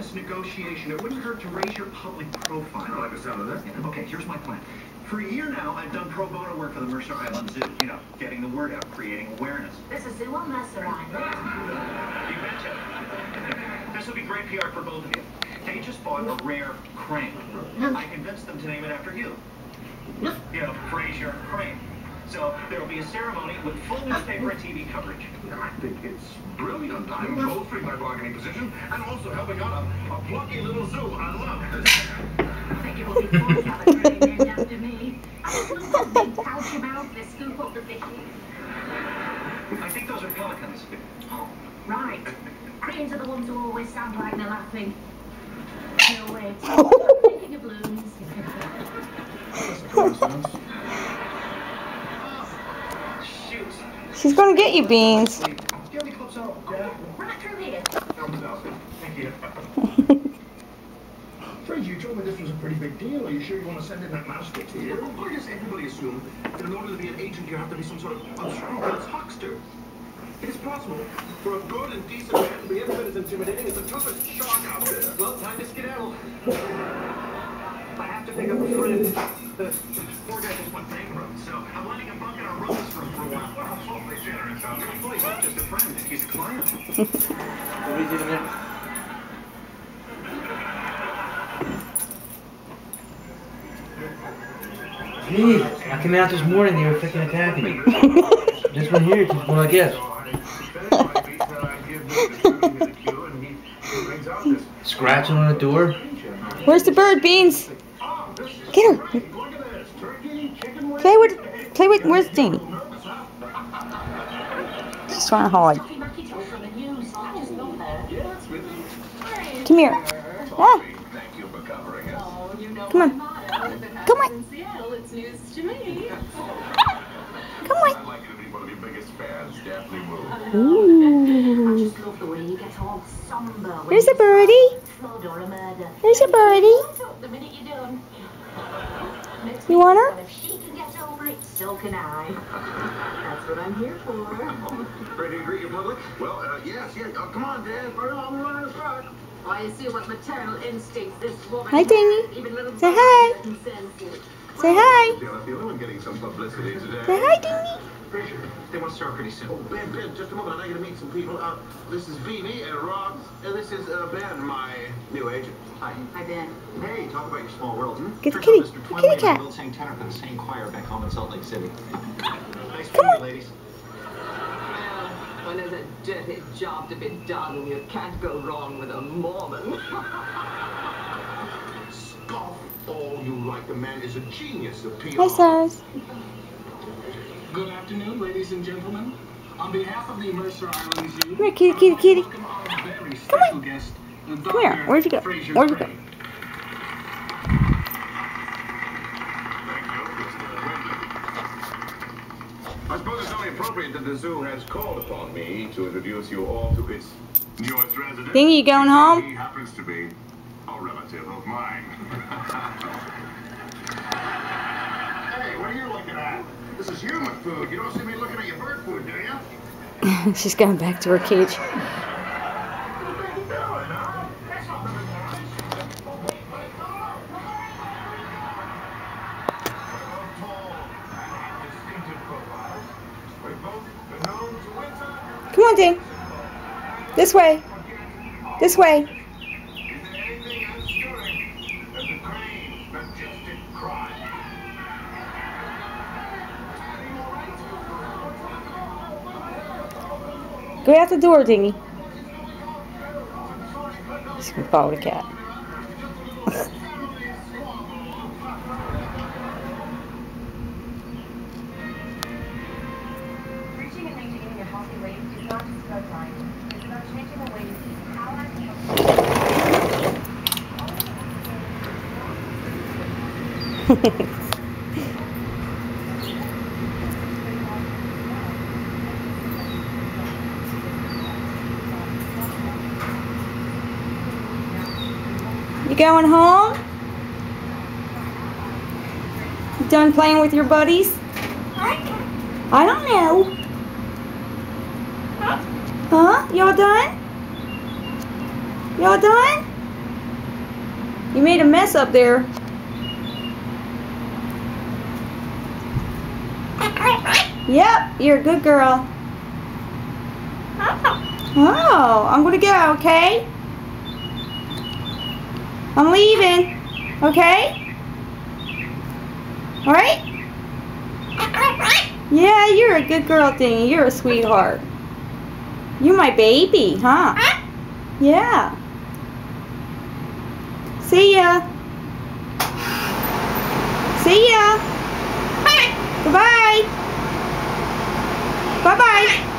this negotiation, it wouldn't hurt to raise your public profile. I don't like the sound of that. Okay, here's my plan. For a year now, I've done pro bono work for the Mercer Island Zoo. You know, getting the word out, creating awareness. There's a zoo on Mercer Island. You betcha. This would be great PR for both of you. They just bought a rare crane. I convinced them to name it after you. You know, Fraser Crane. So there will be a ceremony with full newspaper and TV coverage. I think it's brilliant. I'm bolstering my bargaining position and also helping out a plucky little zoo. I love this. I think it will be fun to have a crane named after me. I just love that big pouch about this scoop up the fishes. I think those are pelicans. Oh, right. Cranes are the ones who always sound like they're laughing. No, wait. I'm thinking of balloons. She's gonna get you, Beans. Right through here. Thank you. Fraser, you told me this was a pretty big deal. Are you sure you want to send in that mouse stick here? Well, I guess everybody assumed that in order to be an agent, you have to be some sort of unscrupulous huckster. It is possible for a good and decent man to be every bit as intimidating as the toughest shark out there. Well, time to skedaddle. I have to pick up a friend. The poor guy just went bankrupt, so I'm letting him bunk in our rooms for a while. Well, awfully generous, huh? Well, he's not just a friend. He's a client. Jeez, I came out this morning, they were freaking attacking me. This one here keeps going like this. Scratching on the door. Where's the bird, Beans? Get her. Play with, where's Dinghy? She's trying to hide. Come here. Ah. Come on. Come on. It's news to me. Come on. Ooh. I just love the way you get all somber. There's a birdie. There's a birdie. The minute you're done. You want her? If she can get over it, so can I. That's what I'm here for. Ready to greet your public? Well, yes. Oh, come on, Dad. Hurry on, we're running a truck. Why, you see what maternal instincts this woman Hi, Dinghy. Say hi. Say hi. I feel I'm getting some publicity today. Say hi, Dinghy. They want to start pretty soon. Oh, Ben, just a moment. I gotta meet some people. This is Beanie and Rob, and this is Ben, my new agent. Hi. Hi, Ben. Hey, talk about your small world. Get the kitty. The kitty cat. We'll sing tenor for the same choir back home in Salt Lake City. Nice Come meeting on. you, ladies. When there's a dirty job to be done, you can't go wrong with a Mormon. Scoff all you like. The man is a genius of PR. Hi, Cyrus. Good afternoon, ladies and gentlemen. On behalf of the Mercer Island Zoo, Come here, kitty, kitty. welcome our very Come special on. guest, Come here. Where'd you go? Fraser Where'd you go? Crane. I suppose it's only appropriate that the zoo has called upon me to introduce you all to its newest resident. Dinghy, you going home? He happens to be a relative of mine. Hey, what are you looking at? This is human food. You don't see me looking at your bird food, do you? She's going back to her cage. What are you doing, huh? That's not very nice. Come on, Ding. This way. This way. Go out the door, Dinghy. She's gonna follow the cat. Reaching and maintaining a healthy weight is not just about diet. It's about changing the way you eat, how and You going home? You done playing with your buddies? I don't know. Huh? Y'all done? Y'all done? You made a mess up there. Yep, you're a good girl. Oh, I'm gonna go, okay? I'm leaving, okay? Alright? Yeah, you're a good girl, Dinghy. You're a sweetheart. You're my baby, huh? Yeah. See ya. See ya. Goodbye. Bye-bye.